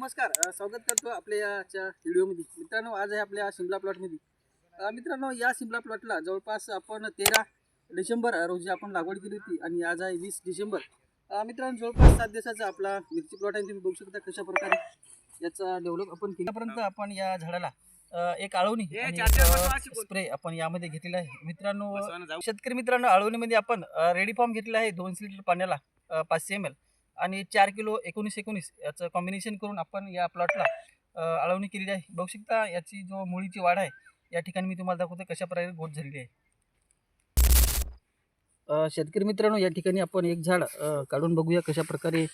नमस्कार, स्वागत करतो आपल्या याच्या व्हिडिओमध्ये. मित्रांनो, आज आहे आपल्या शिमला प्लॉटमध्ये. मित्रांनो, या शिमला प्लॉटला जवळपास आपण 13 डिसेंबर रोजी आपण लागवड केली होती आणि आज आहे 20 डिसेंबर. मित्रांनो, जवळपास 7 दिवसाचा आपला मिरची प्लॉट आहे. तुम्ही बघू शकता कशा प्रकारे याचा डेव्हलप आपण केल्यापर्यंत आपण या झाडाला एक आळवणी स्प्रे आपण यामध्ये घेतलेला आहे. मित्रांनो, शेतकरी मित्रांनो, आळवणीमध्ये आपण रेडी फॉर्म घेतलेला आहे 200 लिटर पाण्याला 500 ml आणि 4 किलो 19-19 याचं कॉम्बिनेशन करून आपण या प्लॉटला आळवणी केलेली आहे. बघू शकता याची जो मुळीची वाढ आहे या ठिकाणी मी तुम्हाला दाखवतो कशा प्रकारे गोट झालेली आहे. शेतकरी मित्रांनो, या ठिकाणी आपण एक झाड काढून बघूया कशा प्रकारे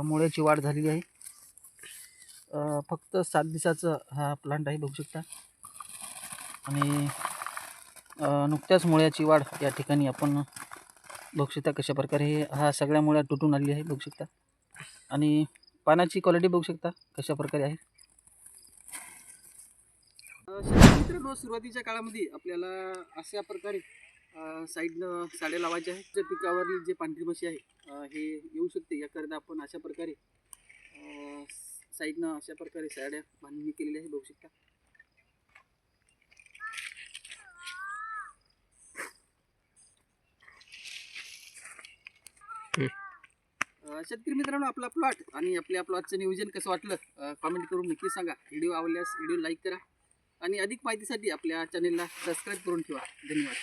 मुळ्याची वाढ झालेली आहे. फक्त 7 दिवसाचा हा प्लांट आहे, बघू शकता. आणि नुकत्याच मुळ्याची वाढ या ठिकाणी आपण बघू शकता कशा प्रकारे हा सगळ्या मुळ्या तुटून आलेली आहे, बघू शकता. आणि पानाची क्वालिटी बघू शकता कशा प्रकारे आहे. मित्रांनो, सुरुवातीच्या काळामध्ये आपल्याला अशा प्रकारे साईडनं साड्या लावायच्या आहेत. त्या पिकावरील जे पांढरी मशी आहे हे येऊ शकते, याकरता आपण अशा प्रकारे साईडनं अशा प्रकारे साड्या बांधणी केलेली आहे, बघू शकता. शेतकरी मित्रांनो, आपला प्लॉट आणि आपल्या प्लॉटचं नियोजन कसं वाटलं कमेंट करून नक्की सांगा. व्हिडिओ आवडल्यास व्हिडिओ लाईक करा आणि अधिक माहितीसाठी आपल्या चॅनेलला सबस्क्राईब करून ठेवा. धन्यवाद.